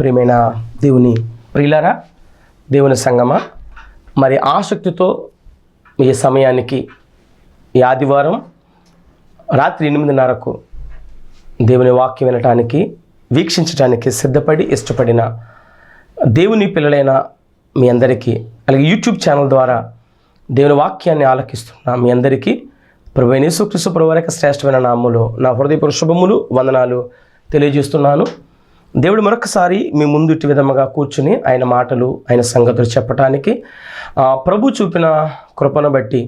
ప్రియమైన దేవుని ప్రియులారా, దేవుని సంగమా, మరి ఆసక్తితో ఈ సమయానికి ఈ ఆదివారం రాత్రి 8:30కు దేవుని వాక్యం వినటానికి, వీక్షించడానికి సిద్ధపడి ఇష్టపడిన దేవుని పిల్లలైన మీ అందరికీ, అలాగే యూట్యూబ్ ఛానల్ ద్వారా దేవుని వాక్యాన్ని ఆలకిస్తున్న మీ అందరికీ ప్రభువైన యేసుక్రీస్తు ప్రభువారి యొక్క శ్రేష్టమైన నామములో నా హృదయపూర్వక శుభములు, వందనాలు తెలియజేస్తున్నాను. దేవుడు మరొకసారి మీ ముందు ఇటు విధముగా కూర్చుని ఆయన మాటలు, ఆయన సంగతులు చెప్పటానికి ప్రభు చూపిన కృపను బట్టి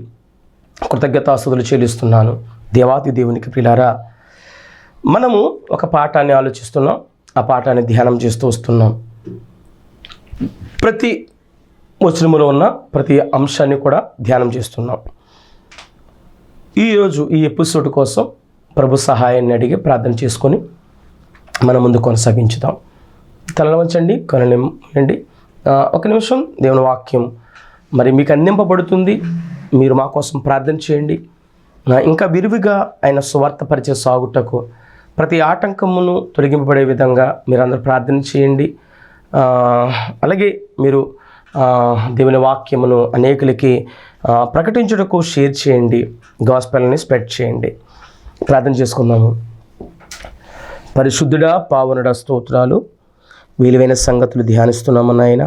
కృతజ్ఞతాస్తుతులు చెల్లిస్తున్నాను. దేవాది దేవునికి ప్రియులారా, మనము ఒక పాఠాన్ని ఆలోచిస్తున్నాం, ఆ పాఠాన్ని ధ్యానం చేస్తూ వస్తున్నాం. ప్రతి వచనములో ఉన్న ప్రతి అంశాన్ని కూడా ధ్యానం చేస్తున్నాం. ఈరోజు ఈ ఎపిసోడ్ కోసం ప్రభు సహాయాన్ని అడిగి ప్రార్థన చేసుకొని మన ముందు కొనసాగించుదాం. తలలో వంచండి, కనులండి. ఒక నిమిషం దేవుని వాక్యం మరి మీకు అందింపబడుతుంది. మీరు మా కోసం ప్రార్థన చేయండి. ఇంకా విరివిగా ఆయన సువార్త పరిచయ సాగుటకు ప్రతి ఆటంకమును తొలగింపబడే విధంగా మీరందరూ ప్రార్థన చేయండి. అలాగే మీరు దేవుని వాక్యమును అనేకులకి ప్రకటించుటకు షేర్ చేయండి, గాస్పెల్ని స్ప్రెడ్ చేయండి. ప్రార్థన చేసుకుందాము. పరిశుద్ధుడా, పావనుడా, స్తోత్రాలు. విలువైన సంగతులు ధ్యానిస్తున్నాము నాయన.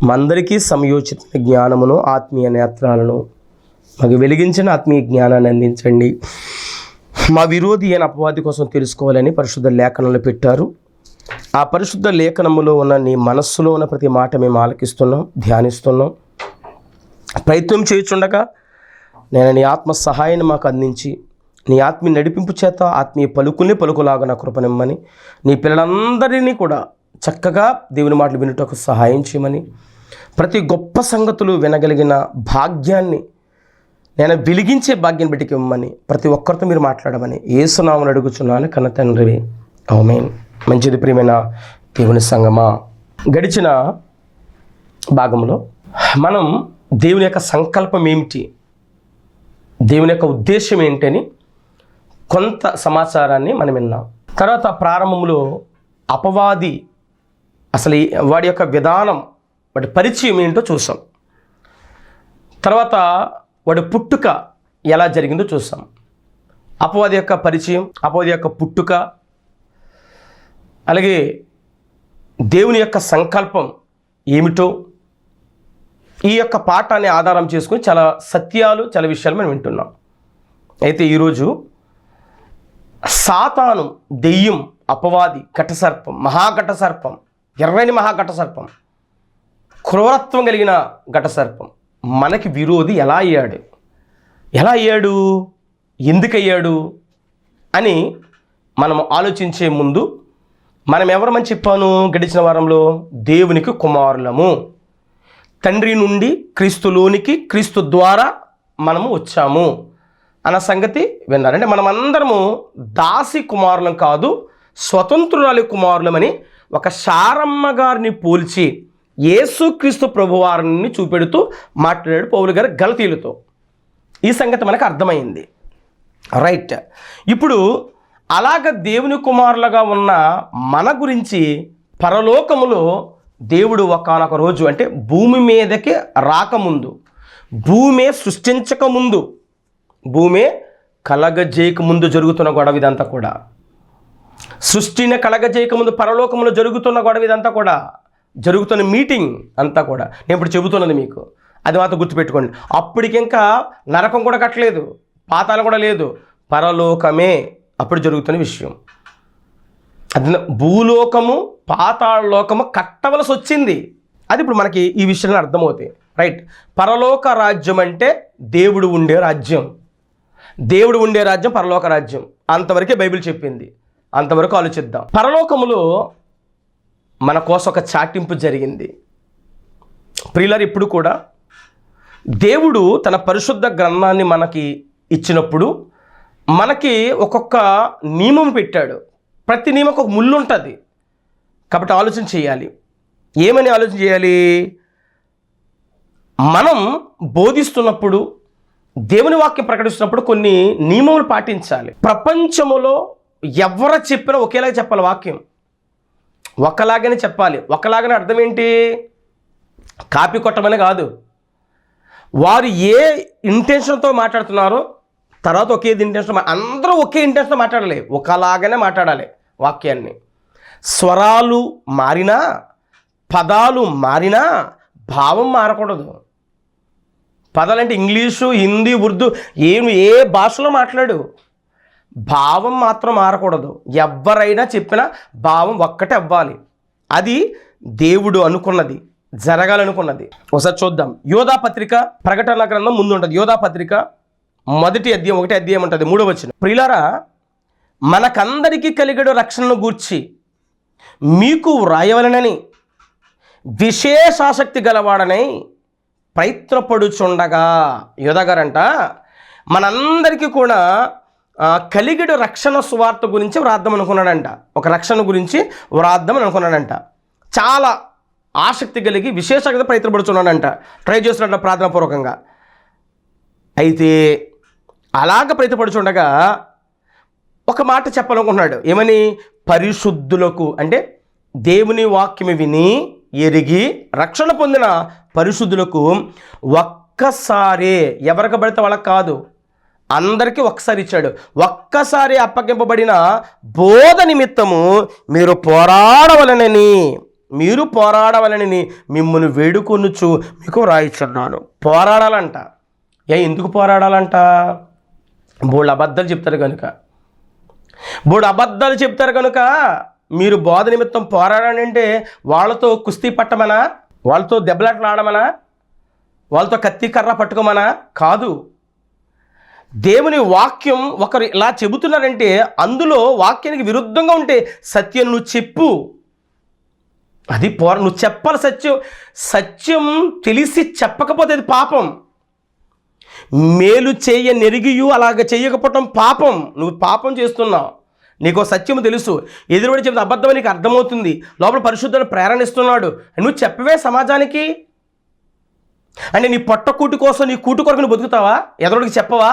మా అందరికీ సమయోచిత జ్ఞానమును, ఆత్మీయ నేత్రాలను, మాకు వెలిగించిన ఆత్మీయ జ్ఞానాన్ని అందించండి. మా విరోధి అయిన అపవాది కోసం తెలుసుకోవాలని పరిశుద్ధ లేఖనంలో పెట్టారు. ఆ పరిశుద్ధ లేఖనములో ఉన్న నీ మనస్సులో ఉన్న ప్రతి మాట మేము ఆలకిస్తున్నాం, ధ్యానిస్తున్నాం. ప్రయత్నం చేయుచుండగా నేను నీ ఆత్మ సహాయాన్ని మాకు అందించి, నీ ఆత్మీయ నడిపింపు చేత ఆత్మీయ పలుకులాగా నా కృపనిమ్మని, నీ పిల్లలందరినీ కూడా చక్కగా దేవుని మాటలు వినుటకు సహాయం చేయమని, ప్రతి గొప్ప సంగతులు వినగలిగిన భాగ్యాన్ని నేను వెలిగించే భాగ్యాన్ని బట్టికి ఇవ్వమని, ప్రతి ఒక్కరితో మీరు మాట్లాడమని యేసునామమున అడుగుచున్నాను కన్న తండ్రి, ఆమేన్. మంచిది. ప్రియమైన దేవుని సంగమా, గడిచిన భాగంలో మనం దేవుని యొక్క సంకల్పం ఏమిటి, దేవుని యొక్క ఉద్దేశం ఏంటని కొంత సమాచారాన్ని మనం విన్నాం. తర్వాత ప్రారంభంలో అపవాది అసలు వాడి యొక్క విధానం, వాడి పరిచయం ఏంటో చూసాం. తర్వాత వాడి పుట్టుక ఎలా జరిగిందో చూసాం. అపవాది యొక్క పరిచయం, అపవాది యొక్క పుట్టుక, అలాగే దేవుని యొక్క సంకల్పం ఏమిటో ఈ యొక్క పాఠాన్ని ఆధారం చేసుకుని చాలా సత్యాలు, చాలా విషయాలు మనం వింటున్నాం. అయితే ఈరోజు సాతాను, దెయ్యం, అపవాది, ఘటసర్పం, మహాఘటసర్పం, ఎర్రని మహాఘటసర్పం, క్రూరత్వం కలిగిన ఘటసర్పం మనకి విరోధి ఎలా అయ్యాడు, ఎందుకయ్యాడు అని మనం ఆలోచించే ముందు మనం ఎవరమని చెప్పాను గడిచిన వారంలో? దేవునికి కుమారులము, తండ్రి నుండి క్రీస్తులోనికి, క్రీస్తు ద్వారా మనము వచ్చాము అన్న సంగతి విన్నారు. అంటే మనమందరము దాసి కుమారులం కాదు, స్వతంత్రురాలి కుమారులమని ఒక శారమ్మ గారిని పోల్చి యేసుక్రీస్తు ప్రభువారిని చూపెడుతూ మాట్లాడాడు పౌలు గారు గలతీయులతో. ఈ సంగతి మనకు అర్థమైంది, రైట్. ఇప్పుడు అలాగ దేవుని కుమారులుగా ఉన్న మన గురించి పరలోకములో దేవుడు ఒకానొక రోజు, అంటే భూమి మీదకి రాకముందు, భూమి సృష్టించకముందు, భూమి కలగజేయకముందు జరుగుతున్న గొడవ ఇదంతా కూడా, సృష్టిని కలగజేయకముందు పరలోకములో జరుగుతున్న గొడవ ఇదంతా కూడా, జరుగుతున్న మీటింగ్ అంతా కూడా నేను ఇప్పుడు చెబుతున్నది మీకు, అది మాత్రం గుర్తుపెట్టుకోండి. అప్పటికింకా నరకం కూడా కట్టలేదు, పాతాళం కూడా లేదు, పరలోకమే అప్పుడు జరుగుతున్న విషయం. అది భూలోకము, పాతాళలోకము కట్టవలసి వచ్చింది. అది ఇప్పుడు మనకి ఈ విషయాన్ని అర్థమవుతాయి, రైట్. పరలోక రాజ్యం అంటే దేవుడు ఉండే రాజ్యం, దేవుడు ఉండే రాజ్యం పరలోక రాజ్యం. అంతవరకే బైబిల్ చెప్పింది, అంతవరకు ఆలోచిద్దాం. పరలోకములో మన కోసం ఒక చాటింపు జరిగింది. ప్రియులారు, ఇప్పుడు కూడా దేవుడు తన పరిశుద్ధ గ్రంథాన్ని మనకి ఇచ్చినప్పుడు మనకి ఒక్కొక్క నియమం పెట్టాడు. ప్రతి నియమకు ఒక ముళ్ళు ఉంటుంది. కాబట్టి ఆలోచన చేయాలి. ఏమని ఆలోచన చేయాలి? మనం బోధిస్తున్నప్పుడు, దేవుని వాక్యం ప్రకటిస్తున్నప్పుడు కొన్ని నియమాలు పాటించాలి. ప్రపంచములో ఎవరు చెప్పినా ఒకేలాగా చెప్పాలి వాక్యం. ఒకలాగానే చెప్పాలి. ఒకలాగానే అర్థం ఏంటి? కాపీ కొట్టమని కాదు. వారు ఏ ఇంటెన్షన్తో మాట్లాడుతున్నారో తర్వాత ఒకే ఇంటెన్షన్, అందరూ ఒకే ఇంటెన్షన్తో మాట్లాడాలి, ఒకలాగానే మాట్లాడాలి వాక్యాన్ని. స్వరాలు మారినా, పదాలు మారినా భావం మారకూడదు. పదాలంటే ఇంగ్లీషు, హిందీ, ఉర్దూ ఏ భాషలో మాట్లాడు, భావం మాత్రం మారకూడదు. ఎవరైనా చెప్పినా భావం ఒక్కటే అవ్వాలి. అది దేవుడు అనుకున్నది, జరగాలనుకున్నది. ఒకసారి చూద్దాం. యోధా పత్రిక, ప్రకటన గ్రంథం ముందు ఉంటుంది. యోధా పత్రిక 1 అధ్యాయం ఉంటుంది, 3వ వచనం. ప్రియులారా, మనకందరికీ కలిగడు రక్షణను గూర్చి మీకు వ్రాయవలనని విశేషాసక్తి గలవాడనై ప్రయత్నపడుచుండగా. యోధా గారంట మనందరికీ కూడా కలిగడు రక్షణ సువార్త గురించి వ్రాద్దాం అనుకున్నాడంట. ఒక రక్షణ గురించి వ్రాద్దాం అనుకున్నాడంట. చాలా ఆసక్తి కలిగి విశేషంగా ప్రయత్నపడుతున్నాడంట, ట్రై చేస్తున్నట్ట ప్రార్థనాపూర్వకంగా. అయితే అలాగ ప్రయత్నపడుచుండగా ఒక మాట చెప్పాలనుకుంటున్నాడు. ఏమని? పరిశుద్ధులకు, అంటే దేవుని వాక్యము విని ఎరిగి రక్షణ పొందిన పరిశుద్ధులకు ఒక్కసారి, ఎవరికి పడితే వాళ్ళకి కాదు, అందరికీ ఒక్కసారి ఇచ్చాడు. ఒక్కసారి అప్పగింపబడిన బోధ నిమిత్తము మీరు పోరాడవలనని మిమ్మల్ని వేడుకొనుచు మీకు రాయిచున్నాను. పోరాడాలంట. ఎందుకు పోరాడాలంట? బోళ్ళు అబద్ధాలు చెప్తారు కనుక మీరు బోధ నిమిత్తం పోరాడాలంటే వాళ్ళతో కుస్తీ పట్టమనా, వాళ్ళతో దెబ్బలాటలు ఆడమనా, వాళ్ళతో కత్తి కర్ర పట్టుకోమనా? కాదు. దేవుని వాక్యం ఒకరు ఇలా చెబుతున్నారంటే అందులో వాక్యానికి విరుద్ధంగా ఉంటే సత్యం నువ్వు చెప్పు. అది నువ్వు చెప్పాలి. సత్యం తెలిసి చెప్పకపోతే అది పాపం. మేలు చేయ నెరిగియు అలాగ చేయకపోవటం పాపం. నువ్వు పాపం చేస్తున్నావు. నీకు సత్యము తెలుసు, ఎదురుబడి చెప్తే అబద్ధం నీకు అర్థమవుతుంది, లోపల పరిశుద్ధులను ప్రేరణిస్తున్నాడు, నువ్వు చెప్పవే సమాజానికి. అంటే నీ పొట్ట కూటి కోసం, నీ కూటు కొరకు నువ్వు బతుకుతావా? ఎదురుడికి చెప్పవా?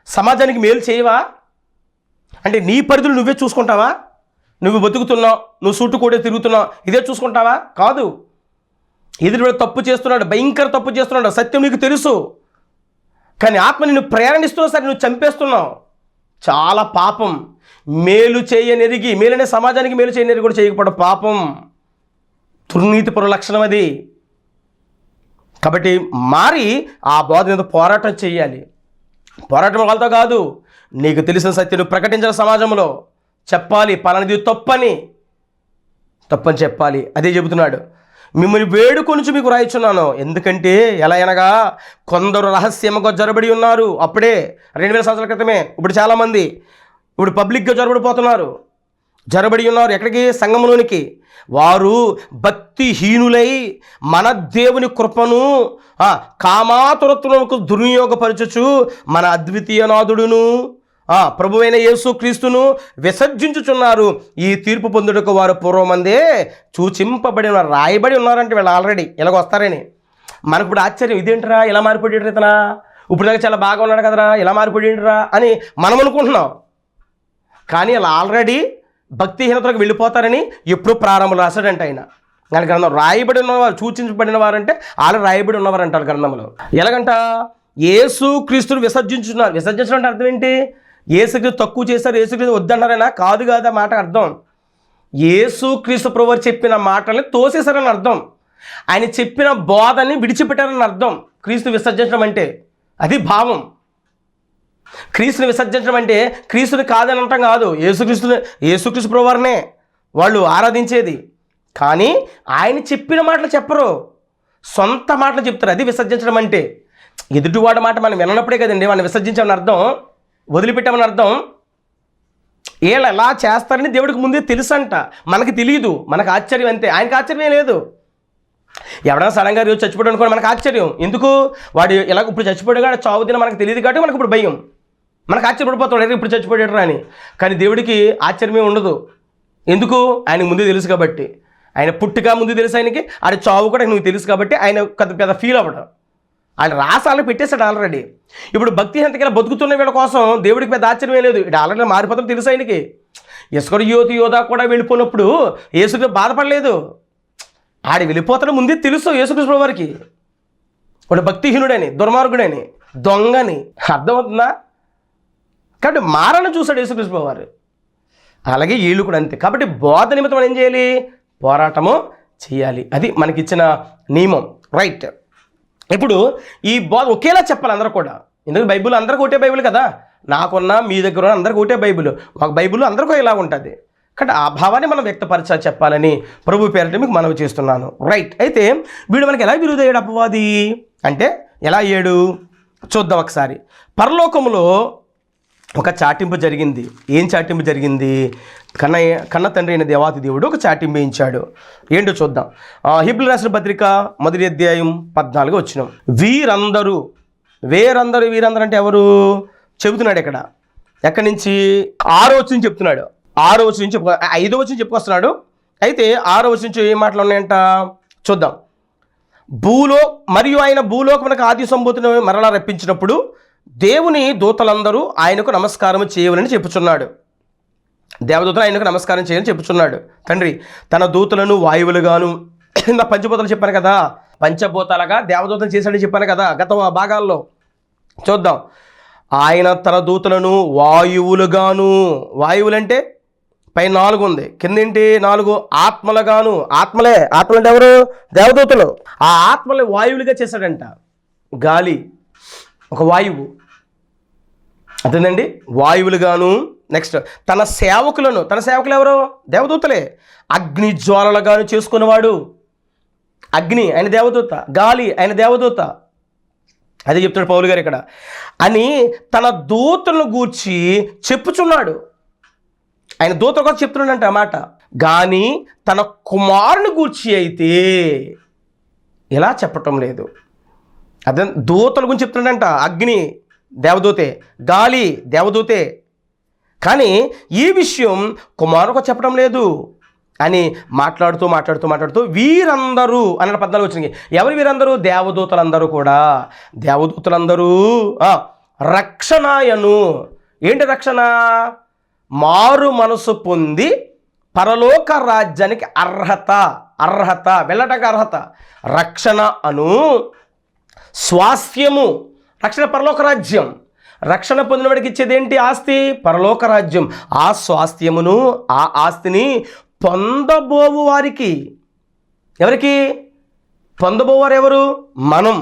సమాజానికి మేలు చేయవా? అంటే నీ పరిధులు నువ్వే చూసుకుంటావా? నువ్వు బతుకుతున్నావు, నువ్వు సూటు కూడా తిరుగుతున్నావు, ఇదే చూసుకుంటావా? కాదు. ఎదురుబడి తప్పు చేస్తున్నాడు, భయంకర తప్పు చేస్తున్నాడు, సత్యం నీకు తెలుసు, కానీ ఆత్మ నిన్ను ప్రేరణిస్తున్నా సరే నువ్వు చంపేస్తున్నావు. చాలా పాపం. మేలు చేయనెరిగి, మేలనే సమాజానికి మేలు చేయనెరిగి కూడా చేయకపోవడం పాపం, దుర్నీతిపరు లక్షణం అది. కాబట్టి మారి ఆ బోధ మీద పోరాటం చేయాలి. పోరాటం వాళ్ళతో కాదు, నీకు తెలిసిన సత్యం ప్రకటించాలి, సమాజంలో చెప్పాలి. పలానది తప్పని చెప్పాలి. అదే చెబుతున్నాడు. మిమ్మల్ని వేడుకొనుచు మీకు రాయిచున్నాను. ఎందుకంటే ఎలా అనగా కొందరు రహస్యముగా జరబడి ఉన్నారు. అప్పుడే 2000 సంవత్సరాల క్రితమే. ఇప్పుడు చాలామంది పబ్లిక్గా జరబడి ఉన్నారు. ఎక్కడికి? సంఘములోనికి. వారు భక్తిహీనులై మన దేవుని కృపను కామాతురత్వములకు దుర్వినియోగపరచుచు మన అద్వితీయ నాథుడును ప్రభువైన యేసు క్రీస్తును విసర్జించుచున్నారు. ఈ తీర్పు పొందుటకు వారు పూర్వమందే సూచింపబడిన, రాయబడి ఉన్నారంటే వీళ్ళు ఆల్రెడీ ఇలాగ వస్తారని. మనకు ఇప్పుడు ఆశ్చర్యం, ఇదేంటిరా ఇలా మారిపోయాడు ఇతనా, ఇప్పుడు దాకా చాలా బాగా ఉన్నాడు కదరా, ఇలా మారిపోయాడురా అని మనం అనుకుంటున్నాం. కానీ అలా ఆల్రెడీ భక్తిహీనతలకు వెళ్ళిపోతారని ఎప్పుడు ప్రారంభంలో రాశాడంట ఆయన. ఆయన గ్రంథం రాయబడి ఉన్నవారు, సూచించబడిన వారంటే ఆల్రెడీ రాయబడి ఉన్నవారు అంటారు గ్రంథంలో. ఎలాగంట? యేసు క్రీస్తును విసర్జించున్నారు. విసర్జించడం అంటే అర్థం ఏంటి? యేసుక్రీస్తు తక్కువ చేశారు, యేసుక్రీస్తు వద్దన్నారైనా కాదు కాదు ఆ మాట అర్థం. యేసు క్రీస్తు ప్రభువు చెప్పిన మాటల్ని తోసేశారని అర్థం. ఆయన చెప్పిన బోధని విడిచిపెట్టారని అర్థం. క్రీస్తు విసర్జించడం అంటే అది భావం. క్రీస్తుని విసర్జించడం అంటే క్రీస్తుని కాదని అనటం కాదు. యేసుక్రీస్తు ప్రభువారినే వాళ్ళు ఆరాధించేది. కానీ ఆయన చెప్పిన మాటలు చెప్పరు, సొంత మాటలు చెప్తారు. అది విసర్జించడం అంటే. ఎదుటివాడి మాట మనం వినప్పుడే కదండి వాడిని విసర్జించామని అర్థం, వదిలిపెట్టామని అర్థం. వీళ్ళు ఎలా చేస్తారని దేవుడికి ముందే తెలుసంట, మనకి తెలియదు. మనకు ఆశ్చర్యం అంతే, ఆయనకు ఆశ్చర్యం లేదు. ఎవరైనా సడన్గా రోజు చచ్చిపోయాడు అనుకోండి, మనకు ఆశ్చర్యం. ఎందుకు? వాడు ఇలా ఇప్పుడు చచ్చిపోయాడు, చావు తిన మనకు తెలియదు కాబట్టి మనకు ఇప్పుడు భయం, మనకు ఆశ్చర్యపడిపోతాడు ఇప్పుడు చచ్చిపోయాడు అని. కానీ దేవుడికి ఆశ్చర్యమే ఉండదు. ఎందుకు? ఆయనకు ముందే తెలుసు కాబట్టి. ఆయన పుట్టుక ముందు తెలుసు ఆయనకి, ఆడ చావు కూడా నువ్వు తెలుసు కాబట్టి ఆయన పెద్ద ఫీల్ అవ్వడం. ఆయన రాసాలను పెట్టేశాడు ఆల్రెడీ. ఇప్పుడు భక్తిహీనతకి బతుకుతున్న వీళ్ళ కోసం దేవుడికి పెద్ద ఆశ్చర్యమే లేదు. ఇది ఆల్రెడీ మారిపోతాం తెలుసు ఆయనకి. ఇస్కరియోతు యోధా కూడా వెళ్ళిపోయినప్పుడు యేసుక్రీస్తు బాధపడలేదు. ఆడి వెళ్ళిపోతాడు ముందే తెలుసు యేసుక్రీస్తు వారికి. వాడు భక్తిహీనుడని, దుర్మార్గుడని, దొంగని. అర్థమవుతుందా? కాబట్టి మారని చూశాడు యేసుక్రీస్తు వారు. అలాగే వీళ్ళు కూడా అంతే. కాబట్టి బోధ నిమిత్తం మనం ఏం చేయాలి? పోరాటము చేయాలి. అది మనకిచ్చిన నియమం. రైట్. ఇప్పుడు ఈ బోధ ఒకేలా చెప్పాలి అందరూ కూడా. ఎందుకంటే బైబిల్ అందరికీ ఒకటే బైబిల్ కదా. నాకున్న మీ దగ్గర ఉన్న అందరికీ ఒకటే బైబిల్. ఒక బైబిల్ అందరికీ ఇలా ఉంటుంది. కాబట్టి ఆ భావాన్ని మనం వ్యక్తపరచా చెప్పాలని ప్రభు పేరిట మీకు మనవి చేస్తున్నాను. రైట్. అయితే వీడు మనకి ఎలా విరుదయ్యాడు అపవాది అంటే ఎలా అయ్యాడు చూద్దాం ఒకసారి. పరలోకములో ఒక చాటింపు జరిగింది. ఏం చాటింపు జరిగింది? కన్న తండ్రి అయిన దేవాతి దేవుడు ఒక చాటింపు వేయించాడు. ఏంటో చూద్దాం. హెబ్రీ రాసిన పత్రిక 1వ అధ్యాయం 14వ వచనం. వీరందరూ అంటే ఎవరు చెబుతున్నాడు ఇక్కడ. ఎక్కడి నుంచి? 6వ వచనం చెప్తున్నాడు. 6వ వచనం నుంచి 5వ వచనం చెప్పుకొస్తున్నాడు. అయితే 6వ వచనం నుంచి ఏం మాటలు ఉన్నాయంట చూద్దాం. మరియు ఆయన భూలోకమునకు ఆది సంభూతిని మరలా రప్పించినప్పుడు దేవుని దూతలందరూ ఆయనకు నమస్కారం చేయవలని చెప్పుచున్నాడు. దేవదూతలు ఆయనకు నమస్కారం చేయని చెప్పుచున్నాడు తండ్రి. తన దూతలను వాయువులుగాను, పంచభూతాలు చెప్పాను కదా, పంచభూతాలుగా దేవదూతలు చేశాడని చెప్పాను కదా గత భాగాల్లో. చూద్దాం. ఆయన తన దూతలను వాయువులుగాను, వాయువులంటే పై 4 ఉంది, కిందేంటి 4 ఆత్మలుగాను. ఆత్మలంటే ఎవరు? దేవదూతలు. ఆ ఆత్మలు వాయువులుగా చేశాడంట. గాలి ఒక వాయువు, అదేనండి, వాయువులుగాను. నెక్స్ట్ తన సేవకులు ఎవరు? దేవదూతలే. అగ్ని జ్వాలలుగాను చేసుకునేవాడు. అగ్ని ఆయన దేవదూత, గాలి ఆయన దేవదూత. అదే చెప్తాడు పౌలు గారు ఇక్కడ. అని తన దూతలను గూర్చి చెప్పుచున్నాడు. ఆయన దూతల కోసం చెప్తున్నాడంట ఆ మాట. కానీ తన కుమారుని గూర్చి అయితే ఇలా చెప్పటం లేదు. అదే దూతల గురించి చెప్తున్నాడంట. అగ్ని దేవదూతే, గాలి దేవదూతే. కానీ ఈ విషయం కుమారుకు చెప్పడం లేదు అని మాట్లాడుతూ వీరందరూ అన్న 14 వచ్చినాయి. ఎవరు వీరందరూ? దేవదూతలందరూ కూడా. దేవదూతలందరూ రక్షణాయను. ఏంటి రక్షణ? మారు మనసు పొంది పరలోక రాజ్యానికి అర్హత వెళ్ళటానికి అర్హత. రక్షణ అను స్వాస్థ్యము. రక్షణ పరలోక రాజ్యం. రక్షణ పొందిన వాడికి ఇచ్చేది ఏంటి? ఆస్తి, పరలోక రాజ్యం. ఆ స్వాస్థ్యమును, ఆ ఆస్తిని పొందబోవు వారికి. ఎవరికి పొందబోవారు? ఎవరు? మనం.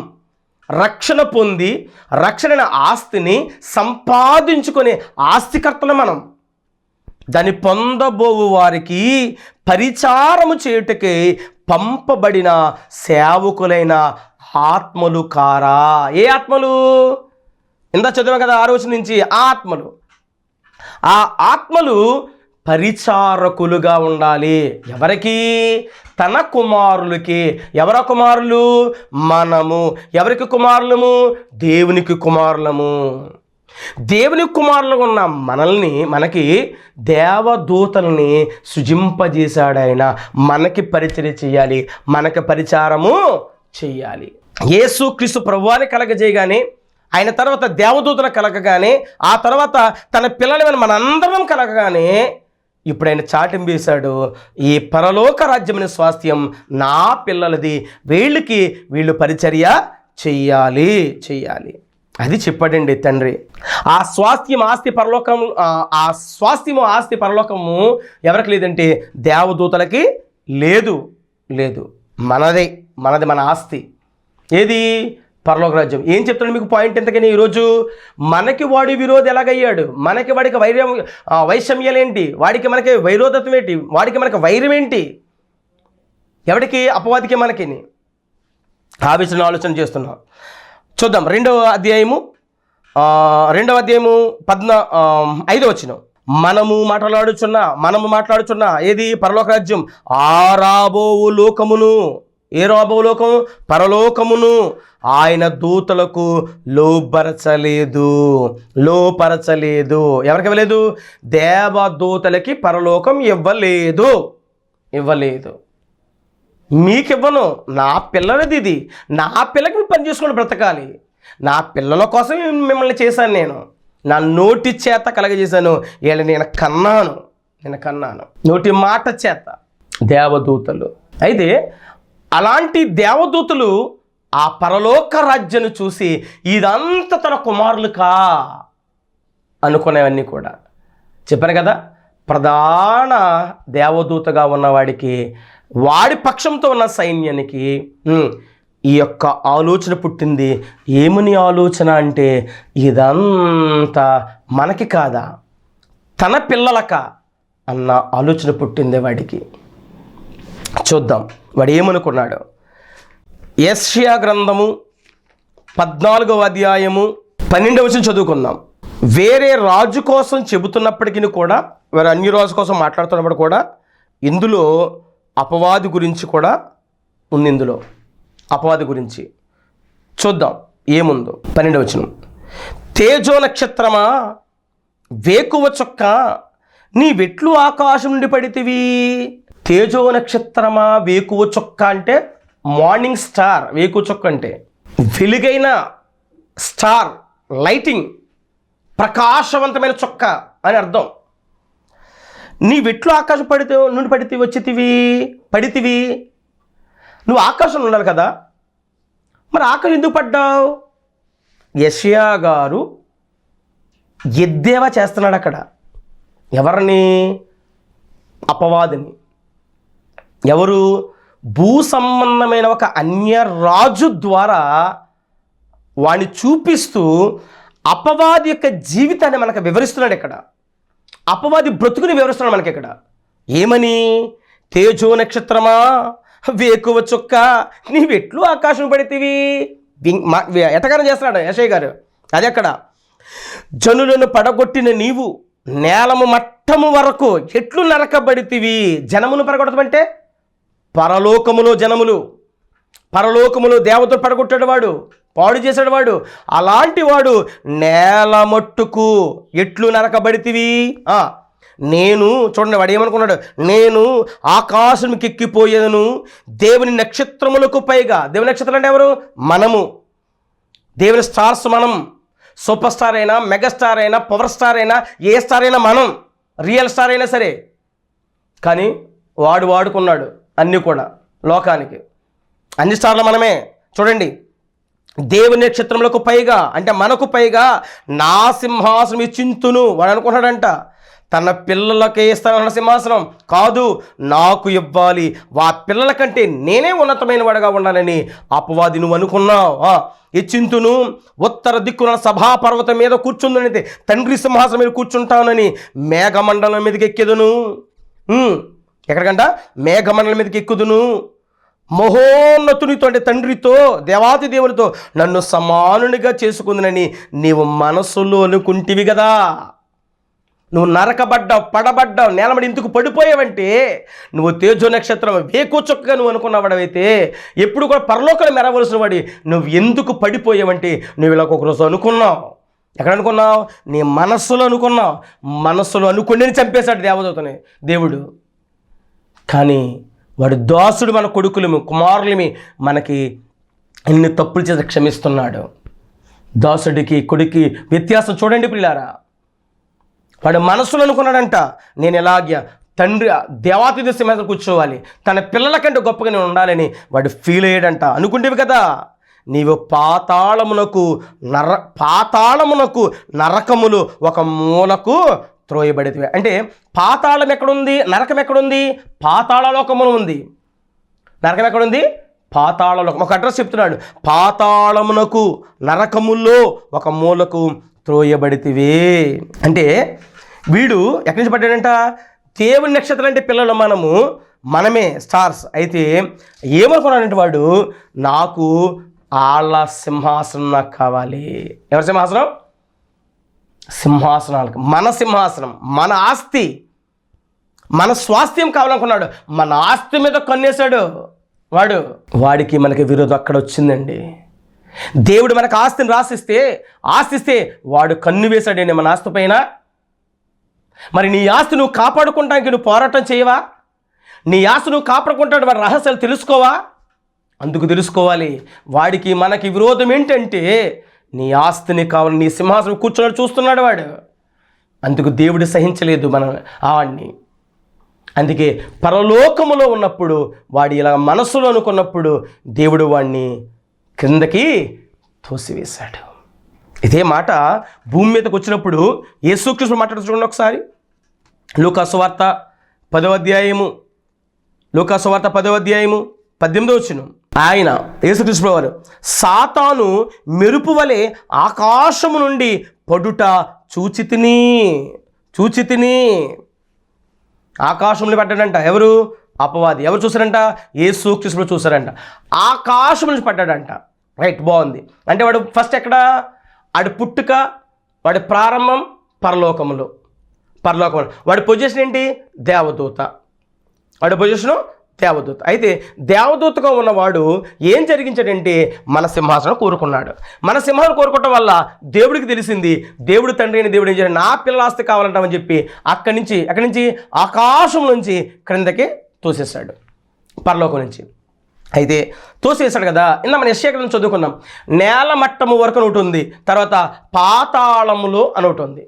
రక్షణ పొంది రక్షణ ఆస్తిని సంపాదించుకునే ఆస్తికర్తలు మనం. దాన్ని పొందబోవు వారికి పరిచారము చేయుటకే పంపబడిన సేవకులైన ఆత్మలు కారా. ఏ ఆత్మలు? ఇందా చదివాం కదా 6వ వచనం నుంచి. ఆత్మలు. ఆ ఆత్మలు పరిచారకులుగా ఉండాలి. ఎవరికి? తన కుమారులకి. ఎవరా కుమారులు? మనము. ఎవరికి కుమారులము? దేవునికి కుమారులము. దేవుని కుమారులుగా ఉన్న మనకి దేవదూతల్ని సృజింపజేశాడు ఆయన. మనకి పరిచర్య చేయాలి, మనకి పరిచారము చేయాలి. యేసు క్రీస్తు ప్రభువాన్ని కలగజేయగానే, ఆయన తర్వాత దేవదూతలు కలగగానే, ఆ తర్వాత తన పిల్లలమైన మనందరం కలగగానే ఇప్పుడు ఆయన చాటింపు వేశాడు. ఈ పరలోక రాజ్యమైన స్వాస్థ్యం నా పిల్లలది, వీళ్ళు పరిచర్య చెయ్యాలి. అది చెప్పాడండి తండ్రి. ఆ స్వాస్థ్యం ఆస్తి పరలోకము, ఆ స్వాస్థ్యము ఆస్తి పరలోకము ఎవరికి లేదంటే దేవదూతలకి లేదు. మనది మన ఆస్తి. ఏది? పరలోక రాజ్యం. ఏం చెప్తాడు మీకు పాయింట్ ఎంతకని ఈరోజు? మనకి వాడి విరోధి ఎలాగయ్యాడు? వాడికి వైషమ్యాలేంటి? మనకి వైరోధత్వం ఏంటి? మనకి వైరం ఏంటి? ఎవడికి? అపవాదికి మనకి. ఆ విషయంలో ఆలోచన చేస్తున్నాం. చూద్దాం. 2వ అధ్యాయము 5వ వచనం. మనము మాట్లాడుచున్న ఏది? పరలోక రాజ్యం. ఆ రాబోవు లోకమును. ఏ రాబోవు లోకము? పరలోకమును ఆయన దూతలకు లోపరచలేదు. ఎవరికి ఇవ్వలేదు? దేవదూతలకి పరలోకం ఇవ్వలేదు. మీకివ్వను. నా పిల్లలది ఇది. నా పిల్లకి పని చేసుకొని బ్రతకాలి. నా పిల్లల కోసం మిమ్మల్ని చేశాను. నేను నా నోటి చేత కలగజేశాను. వీళ్ళని నేను కన్నాను. నేను కన్నాను. నోటి మాట చేత దేవదూతలు. అయితే అలాంటి దేవదూతలు ఆ పరలోక రాజ్యాన్ని చూసి ఇదంతా తన కుమారులుకా అనుకునేవన్నీ కూడా చెప్పాను కదా. ప్రధాన దేవదూతగా ఉన్నవాడికి, వాడి పక్షంతో ఉన్న సైన్యానికి ఈ యొక్క ఆలోచన పుట్టింది. ఏమని ఆలోచన అంటే, ఇదంతా మనకి కాదా, తన పిల్లలక అన్న ఆలోచన పుట్టింది వాడికి. చూద్దాం వాడు ఏమనుకున్నాడు. యెషయా గ్రంథము 14వ అధ్యాయము 12వ వచనం చదువుకుందాం. వేరే రాజు కోసం చెబుతున్నప్పటికీ కూడా, వేరే అన్య రాజు కోసం మాట్లాడుతున్నప్పుడు కూడా ఇందులో అపవాది గురించి కూడా ఉంది. ఇందులో అపవాది గురించి చూద్దాం ఏముందో. 12వ వచనం. తేజో నక్షత్రమా, వేకువ చుక్క, నీ వెట్లు ఆకాశం నుండి పడితివి. తేజో నక్షత్రమా, వేకువ చుక్క అంటే మార్నింగ్ స్టార్. వేకువ చుక్క అంటే వెలుగైన స్టార్, లైటింగ్, ప్రకాశవంతమైన చుక్క అని అర్థం. నీ వెట్లు ఆకాశం నుండి పడితివి. నువ్వు ఆకాశంలో ఉండాలి కదా, మరి ఆకాశం ఎందుకు పడ్డావు? యెషయా గారు ఎద్దేవా చేస్తున్నాడు అక్కడ. ఎవరిని? అపవాదిని. ఎవరు? భూ సంబంధమైన ఒక అన్య రాజు ద్వారా వాడిని చూపిస్తూ అపవాది యొక్క జీవితాన్ని మనకు వివరిస్తున్నాడు ఇక్కడ. అపవాది బ్రతుకుని వివరిస్తున్నాడు మనకి ఇక్కడ. ఏమని? తేజో నక్షత్రమా, వేకువ చుక్క, నీవెట్లు ఆకాశం పడితివి. ఎటగానే చేస్తున్నాడు యెషయా గారు. అది అక్కడ. జనులను పడగొట్టిన నీవు నేలము మట్టము వరకు ఎట్లు నరకబడితివి. జనమును పడగొట్టమంటే పరలోకములో జనములు, పరలోకములో దేవతలు పడగొట్టాడు వాడు, పాడు చేశాడు వాడు. అలాంటి వాడు నేల మట్టుకు ఎట్లు నరకబడితివి. నేను, చూడండి వాడు ఏమనుకున్నాడు, నేను ఆకాశంకి ఎక్కిపోయేదను దేవుని నక్షత్రములకు పైగా. దేవుని నక్షత్రం అంటే ఎవరు? మనము. దేవుని స్టార్స్ మనం. సూపర్ స్టార్ అయినా, మెగాస్టార్ అయినా, పవర్ స్టార్ అయినా, ఏ స్టార్ అయినా మనం, రియల్ స్టార్ అయినా సరే. కానీ వాడు వాడుకున్నాడు అన్నీ కూడా లోకానికి. అన్ని స్టార్లు మనమే. చూడండి, దేవుని నక్షత్రములకు పైగా అంటే మనకు పైగా నా సింహాసనం ఇచ్చింతును. వాడు అనుకున్నాడంట తన పిల్లలకే ఇస్తానన్న సింహాసనం కాదు, నాకు ఇవ్వాలి, వా పిల్లల కంటే నేనే ఉన్నతమైన వాడుగా ఉండాలని అపవాది నువ్వు అనుకున్నావు. ఇచ్చింతును ఉత్తర దిక్కున సభాపర్వతం మీద కూర్చుందనైతే తండ్రి సింహాసనం మీద కూర్చుంటానని మేఘమండలం మీదకి ఎక్కెదును. ఎక్కడికంట? మేఘమండలం మీదకి ఎక్కుదును. మహోన్నతునితో అంటే తండ్రితో, దేవాతి దేవునితో నన్ను సమానునిగా చేసుకుందునని నీవు మనసులో అనుకుంటివి కదా. నువ్వు నరకబడ్డావు, పడబడ్డావు, నేలమడి ఇందుకు పడిపోయావంటే నువ్వు తేజో నక్షత్రం వేకువ చుక్కగా నువ్వు అనుకున్నవాడవైతే ఎప్పుడు కూడా పరలోకాలు మెరవలసిన వాడి నువ్వు ఎందుకు పడిపోయావంటే నువ్వు ఇలా ఒకరోజు అనుకున్నావు. ఎక్కడ అనుకున్నావు? నీ మనస్సులో అనుకున్నావు. మనస్సులో అనుకుని చంపేశాడు దేవదూతని దేవుడు. కానీ వాడు దాసుడు, మన కొడుకులమి కుమారులమి మనకి ఎన్ని తప్పులు చేసి క్షమిస్తున్నాడు. దాసుడికి కొడుకి వ్యత్యాసం చూడండి ప్రియులారా. వాడు మనసులో అనుకున్నాడంట, నేను ఎలాగ తండ్రి దేవాతి దేశం మీద కూర్చోవాలి, తన పిల్లల కంటే గొప్పగా నేను ఉండాలని వాడు ఫీల్ అయ్యాడంట. అనుకుంటేవి కదా, నీవు పాతాళమునకు నరకములు ఒక మూలకు త్రోయబడితే. అంటే పాతాళం ఎక్కడుంది? నరకం ఎక్కడుంది? పాతాళలోకములు ఉంది. నరకం ఎక్కడుంది? పాతాళలోకం. ఒక అడ్రస్ చెప్తున్నాడు, పాతాళమునకు నరకముల్లో ఒక మూలకు త్రోయబడితివే. అంటే వీడు ఎక్కడి నుంచి పడ్డాడంట? దేవుని నక్షత్రం అంటే పిల్లలు మనమే స్టార్స్. అయితే ఏమనుకున్నాడంటే వాడు, నాకు వాళ్ళ సింహాసనం నాకు కావాలి. ఎవరి సింహాసనం? సింహాసనాలకు. మన సింహాసనం, మన ఆస్తి, మన స్వాస్థ్యం కావాలనుకున్నాడు. మన ఆస్తి మీద కన్నేశాడు వాడు. వాడికి మనకి విరోధం అక్కడ వచ్చిందండి. దేవుడు మనకు ఆస్తిని ఆస్తిస్తే వాడు కన్ను వేశాడండి మన ఆస్తి పైన. మరి నీ ఆస్తి నువ్వు కాపాడుకుంటానికి నువ్వు పోరాటం చేయవా? నీ ఆస్తి నువ్వు కాపాడుకుంటాడు వాడి రహస్యాలు తెలుసుకోవా? అందుకు తెలుసుకోవాలి. వాడికి మనకి విరోధం ఏంటంటే నీ ఆస్తిని కావాలి, నీ సింహాసనం కూర్చున్నాడు చూస్తున్నాడు వాడు. అందుకు దేవుడు సహించలేదు మన ఆడిని. అందుకే పరలోకములో ఉన్నప్పుడు వాడు ఇలా మనసులో అనుకున్నప్పుడు దేవుడు వాడిని క్రిందకి తోసివేశాడు. ఇదే మాట భూమి మీదకి వచ్చినప్పుడు యేసుక్రీస్తు మాట్లాడుతూ చూడండి ఒకసారి. లూకా సువార్త 10వ అధ్యాయము 18 ఆయన యేసుక్రీస్తు వారు సాతాను మెరుపు వలె ఆకాశము నుండి పడుట చూచితిని. ఆకాశంలో పడ్డాడంట. ఎవరు? అపవాది. ఎవరు చూసారంట? యేసుక్రీస్తు చూసారంట. ఆకాశం నుంచి పడ్డాడంట. రైట్, బాగుంది. అంటే వాడు ఫస్ట్ ఎక్కడ? వాడి పుట్టుక, వాడి ప్రారంభం పరలోకములో. వాడి పొజిషన్ ఏంటి? దేవదూత. వాడి పొజిషను దేవదూత. అయితే దేవదూతగా ఉన్నవాడు ఏం జరిగించాడంటే మన సింహాసనం కోరుకున్నాడు. మన సింహాసనం కోరుకోవటం వల్ల దేవుడికి తెలిసింది, దేవుడు తండ్రి అయిన దేవుడు ఏం చేయాలి, నా పిల్లల ఆస్తి కావాలంటామని చెప్పి అక్కడి నుంచి ఆకాశం నుంచి క్రిందకి తోసేశాడు, పరలోకం నుంచి. అయితే తోసేశాడు కదా. ఇందా మన యెషయా గ్రంథం చదువుకున్నాం. నేల మట్టము వరకు అని ఒకటి ఉంది, తర్వాత పాతాళములో అని ఒకటి ఉంది.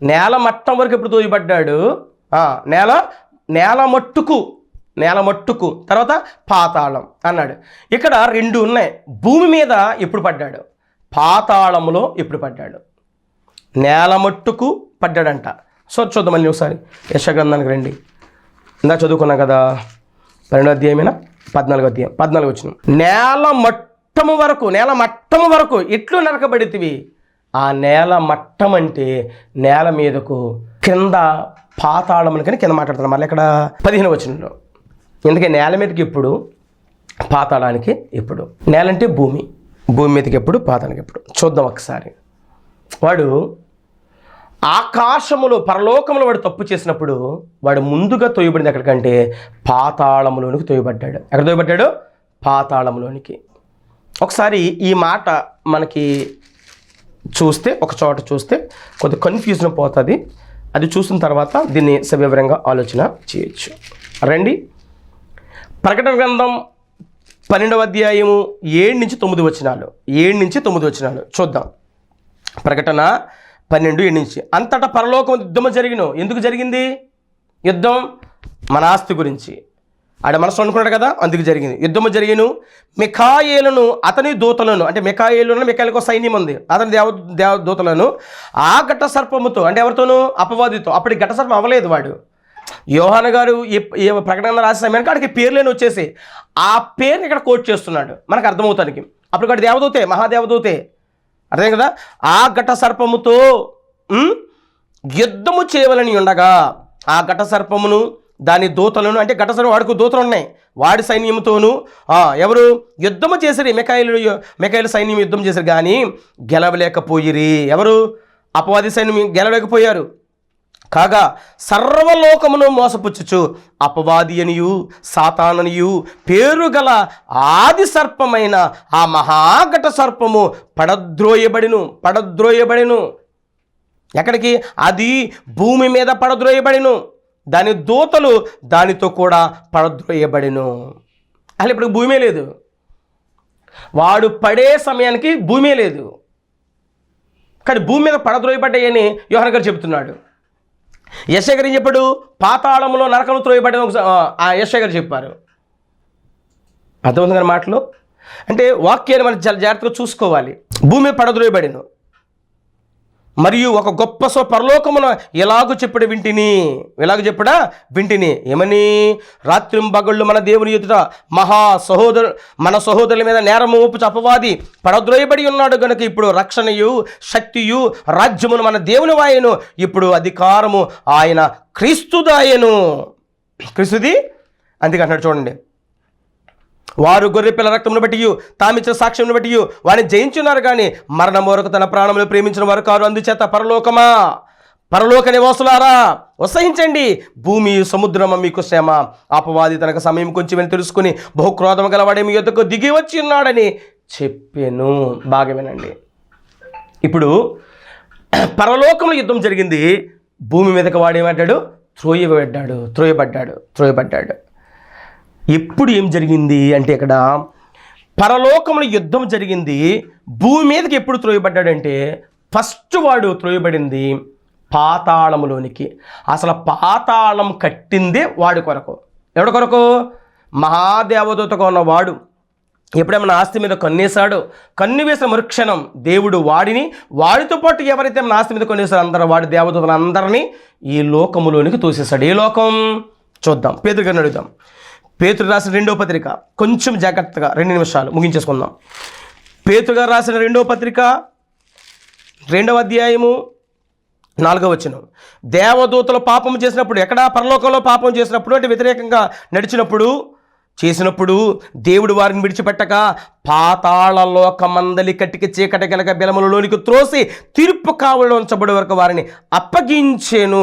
నేల మట్టం వరకు ఎప్పుడు తోయబడ్డాడు? నేల మట్టుకు తర్వాత పాతాళం అన్నాడు. ఇక్కడ రెండు ఉన్నాయి. భూమి మీద ఎప్పుడు పడ్డాడు? పాతాళములో ఎప్పుడు పడ్డాడు? నేల మట్టుకు పడ్డాడంట. సో చూద్దాం మళ్ళీ ఒకసారి యెషయా గ్రంథానికి రండి. ఇందా చదువుకున్నాం కదా, 12వ అధ్యాయమేనా, 14 వచ్చిన. నేల మట్టము వరకు ఎట్లు నరకబడితివి. ఆ నేల మట్టం అంటే నేల మీదకు, కింద పాతాళములకని కింద మాట్లాడుతున్నాం. మళ్ళీ ఇక్కడ 15వ వచనంలో. ఎందుకంటే నేల మీదకి ఎప్పుడు, పాతాళానికి ఎప్పుడు. నేల అంటే భూమి మీదకి ఎప్పుడు, పాతాళానికి ఎప్పుడు. చూద్దాం ఒకసారి. వాడు ఆకాశములో, పరలోకములో వాడు తప్పు చేసినప్పుడు వాడు ముందుగా తోయబడింది ఎక్కడికంటే పాతాళములోనికి తోయబడ్డాడు. ఎక్కడ తోయబడ్డాడు? పాతాళములోనికి. ఒకసారి ఈ మాట మనకి ఒక చోట చూస్తే కొద్దిగా కన్ఫ్యూజన్ పోతుంది. అది చూసిన తర్వాత దీన్ని సవివరంగా ఆలోచన చేయొచ్చు. రండి, ప్రకటన గ్రంథం 12వ అధ్యాయము 7-9 వచనాలు చూద్దాం. ప్రకటన 12:7 నుంచి. అంతటా పరలోకం యుద్ధము జరిగిను. ఎందుకు జరిగింది యుద్ధం? మన ఆస్తి గురించి. ఆడ మనసు అనుకున్నాడు కదా, అందుకు జరిగింది. యుద్ధము జరిగిను. మిఖాయేలును అతని దూతలను, అంటే మిఖాయేలుకు సైన్యం ఉంది, అతని దేవదూతలను ఆ ఘట సర్పముతో, అంటే ఎవరితోనూ? అపవాదితో. అప్పటి ఘట సర్పం అవ్వలేదు. వాడు యోహాను గారు ఈ ప్రకటన రాసే సమయానికి ఆడికి పేర్లేని వచ్చేసి ఆ పేరుని ఇక్కడ కోట్ చేస్తున్నాడు మనకు అర్థమవుతానికి. అప్పుడు వాడు దేవదూతే, మహాదేవదూతే. అర్థం కదా. ఆ ఘట సర్పముతో యుద్ధము చేయవలని ఉండగా ఆ ఘట సర్పమును దాని దూతలను, అంటే ఘట సర్పం వాడికి దూతలు ఉన్నాయి, వాడి సైన్యంతోనూ ఎవరు యుద్ధము చేసిరి? మిఖాయేలు సైన్యం యుద్ధం చేశారు, కానీ గెలవలేకపోయిరి. ఎవరు? అపవాది సైన్యం గెలవలేకపోయారు. కాగా సర్వలోకమును మోసపుచ్చుచు అపవాది అనియు సాతాననియు పేరు గల ఆది సర్పమైన ఆ మహాఘట సర్పము పడద్రోయబడిను. ఎక్కడికి? అది భూమి మీద పడద్రోయబడిను. దాని దూతలు దానితో కూడా పడద్రోయబడిను. అసలు ఇప్పుడు భూమే లేదు. వాడు పడే సమయానికి భూమే లేదు, కానీ భూమి మీద పడద్రోయబడ్డాయని యోహాను గారు చెబుతున్నాడు. యెషయా గారు ఏం చెప్పాడు? పాతాళంలో నరకము త్రోయబడిన ఆ యెషయా గారు చెప్పారు. అర్థమవుతుంది కదా మాటలు. అంటే వాక్యాన్ని మనం చాలా జాగ్రత్తగా చూసుకోవాలి. భూమి పడద్రోయబడిను. మరియు ఒక గొప్ప పరలోకమున ఎలాగూ చెప్పడా వింటిని. ఏమని? రాత్రింబగళ్ళు మన దేవుని ఎదుట మన సహోదరుల మీద నేరము మోపుచు అపవాది పడద్రోయబడి ఉన్నాడు గనుక ఇప్పుడు రక్షణయు శక్తియు రాజ్యమును మన దేవుని వాయను, ఇప్పుడు అధికారము ఆయన క్రీస్తుదాయను. క్రీస్తుది. అందుకే అంటున్నాడు చూడండి. వారు గొర్రెపిల్ల రక్తమును బట్టి తామిచ్చిన సాక్ష్యమును బట్టి వారిని జయించున్నారు, కానీ మరణం వరకు తన ప్రాణములు ప్రేమించిన వారు కారు. అందుచేత పరలోక నివాసులారా ఉత్సహించండి, భూమి సముద్రమ మీకు శ్రమ. అపవాది తనకు సమయం కొంచెం తెలుసుకుని బహుక్రోధము గలవాడే మీ యొద్దకు దిగి వచ్చి ఉన్నాడని చెప్పాను. బాగా వినండి. ఇప్పుడు పరలోకంలో యుద్ధం జరిగింది, భూమి మీదకి వాడేమంటాడు? త్రోయబడ్డాడు. ఎప్పుడు ఏం జరిగింది అంటే ఇక్కడ పరలోకంలో యుద్ధం జరిగింది, భూమి మీదకి ఎప్పుడు త్రోయబడ్డాడంటే ఫస్ట్ వాడు త్రోయబడింది పాతాళములోనికి. అసలు పాతాళం కట్టిందే వాడి కొరకు. ఎవడి కొరకు? మహాదేవదూతగా ఉన్నవాడు ఎప్పుడేమన్నా ఆస్తి మీద కన్నేశాడో, కన్ను వేసిన మరుక్షణం దేవుడు వాడితో పాటు ఎవరైతే మన ఆస్తి మీద కన్నేశారో అందరూ వాడి దేవదూతలు అందరినీ ఈ లోకములోనికి తోసేశాడు. ఏ లోకం చూద్దాం, పేతురు గారిని అడుగుదాం. పేతురు రాసిన 2వ పత్రిక, కొంచెం జాగ్రత్తగా 2 నిమిషాలు ముగించేసుకుందాం. పేతురు గారు రాసిన 2వ పత్రిక 2వ అధ్యాయము 4వ వచనం. దేవదూతలు పాపం చేసినప్పుడు, ఎక్కడ? పరలోకంలో పాపం చేసినప్పుడు, అంటే వ్యతిరేకంగా చేసినప్పుడు దేవుడు వారిని విడిచిపెట్టక పాతాళలోకమందలి కట్టిక చీకటి గలగ బెలములలోనికి త్రోసి తీర్పు కావలిలో ఉంచబడే వరకు వారిని అప్పగించెను.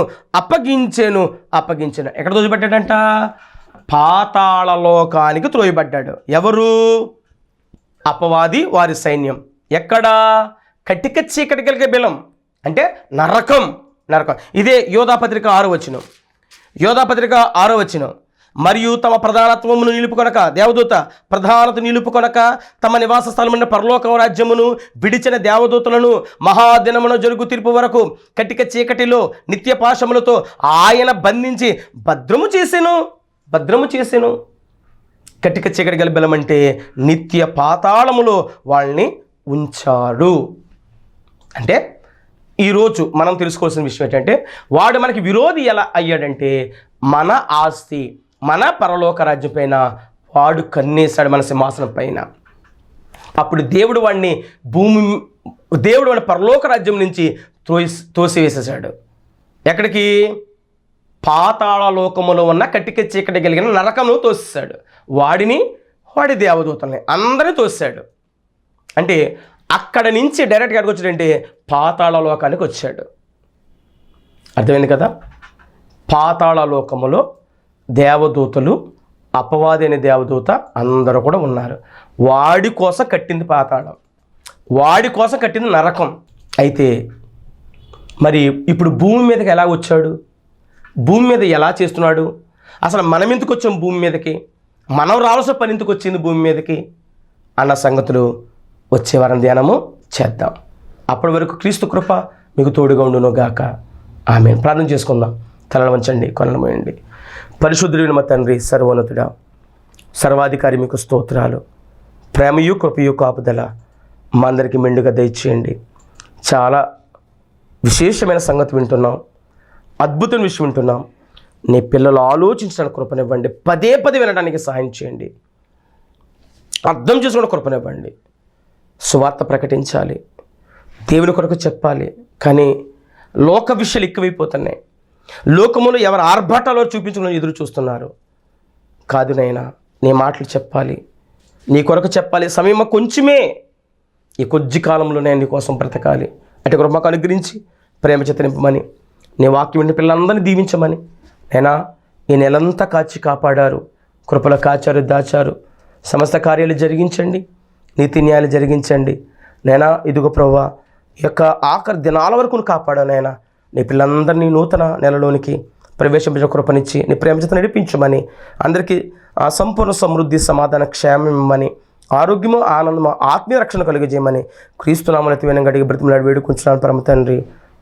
ఎక్కడ త్రోసిపెట్టాడంట? పాతాళలోకానికి త్రోయబడ్డాడు. ఎవరు? అపవాది, వారి సైన్యం. ఎక్కడ? కట్టిక చీకటి గలగ బెలం అంటే నరకం. ఇదే యోధాపత్రిక 6వ వచనం. మరియు తమ ప్రధానత్వమును నిలుపుకొనక, దేవదూత ప్రధానత నిలుపుకొనక, తమ నివాస స్థలమైన పరలోక రాజ్యమును విడిచిన దేవదూతలను మహాదినమున జరుగు తీర్పు వరకు కట్టిక చీకటిలో నిత్య పాశములతో ఆయన బంధించి భద్రము చేసెను. కట్టిక చీకటి గల బెలం అంటే నిత్య పాతాళములో వాళ్ళని ఉంచాడు. అంటే ఈరోజు మనం తెలుసుకోవాల్సిన విషయం ఏంటంటే, వాడు మనకి విరోధి ఎలా అయ్యాడంటే, మన ఆస్తి, మన పరలోక రాజ్యం పైన వాడు కన్నేశాడు, మన సింహాసనం పైన. అప్పుడు దేవుడు వాడిని పరలోక రాజ్యం నుంచి తోసివేసేసాడు. ఎక్కడికి? పాతాళ లోకములో ఉన్న కట్టిక చీకటి కలిగిన నరకమును తోసేశాడు. వాడి దేవదూతల్ని అందరినీ తోసాడు. అంటే అక్కడ నుంచి డైరెక్ట్గా ఎక్కడికి వచ్చాడంటే పాతాళ లోకానికి వచ్చాడు. అర్థమైంది కదా? పాతాళ లోకములో దేవదూతలు, అపవాది అనే దేవదూత అందరూ కూడా ఉన్నారు. వాడి కోసం కట్టింది పాతాళం, వాడి కోసం కట్టింది నరకం. అయితే మరి ఇప్పుడు భూమి మీదకి ఎలా వచ్చాడు? భూమి మీద ఎలా చేస్తున్నాడు? అసలు మనం ఎందుకు వచ్చాం భూమి మీదకి? మనం రావాల్సిన పని ఎందుకు వచ్చింది భూమి మీదకి అన్న సంగతులు వచ్చే వారం ధ్యానము చేద్దాం. అప్పటి వరకు క్రీస్తు కృప మీకు తోడుగా ఉండును గాక. ఆమేన్. ప్రార్థన చేసుకుందాం. తలలు వంచండి, కొనలు మోయండి. పరిశుద్ధుడైన మా తండ్రి, సర్వోన్నతుడా, సర్వాధికారి, మీకు స్తోత్రాలు. ప్రేమయు కృపయు కాపుదల మా అందరికీ మెండుగా దయచేయండి. చాలా విశేషమైన సంగతి వింటున్నాం, అద్భుతమైన విషయం వింటున్నాం. నీ పిల్లలు ఆలోచించడానికి కృపనివ్వండి. పదే వినడానికి సహాయం చేయండి. అర్థం చేసుకునే కృపనివ్వండి. సువార్త ప్రకటించాలి, దేవుని కొరకు చెప్పాలి. కానీ లోక విషయాలు ఎక్కువైపోతున్నాయి. లోకములో ఎవరు ఆర్భాటాలో చూపించుకుని ఎదురు చూస్తున్నారు. కాదు నైనా, నీ మాటలు చెప్పాలి, నీ కొరకు చెప్పాలి. సమయం కొంచెమే, ఈ కొద్ది కాలంలోనే నీ కోసం బ్రతకాలి. అటు కృప మాకు అనుగ్రహించి ప్రేమ చేత నింపమని, నీ వాక్యం వింటే పిల్లలందరినీ దీవించమని. నైనా ఈ నెలంతా కాచి కాపాడారు, కృపలో కాచారు, దాచారు. సమస్త కార్యాలు జరిగించండి, నీతి న్యాయాలు జరిగించండి. నైనా ఇదిగో ప్రభువా, ఈ యొక్క ఆఖరి దినాల వరకు కాపాడావు. నైనా నీ పిల్లలందరినీ నూతన నెలలోనికి ప్రవేశించిన కృపనిచ్చి నీ ప్రేమ చేత నడిపించమని, అందరికీ సంపూర్ణ సమృద్ధి, సమాధాన, క్షేమం ఇమ్మని, ఆరోగ్యము, ఆనందము, ఆత్మీయ రక్షణ కలిగజేయమని క్రీస్తునామమున అతివినంగా అడిగి బ్రతిమలాడి వేడుకుంటున్నాను పరమ తండ్రి.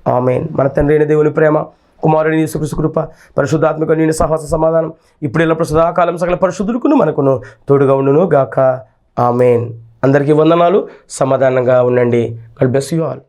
ఆమేన్. మన తండ్రి అయిన దేవుని ప్రేమ, కుమారుని యేసుక్రీస్తు కృప, పరిశుద్ధాత్మక నేను సహవాస సమాధానం ఇప్పుడు ఎల్లప్పుడు సదాకాలం సకల పరిశుద్ధులకును మనకును తోడుగా ఉండును గాక. ఆమేన్. అందరికీ వందనాలు. సమాధానంగా ఉండండి. God bless you all.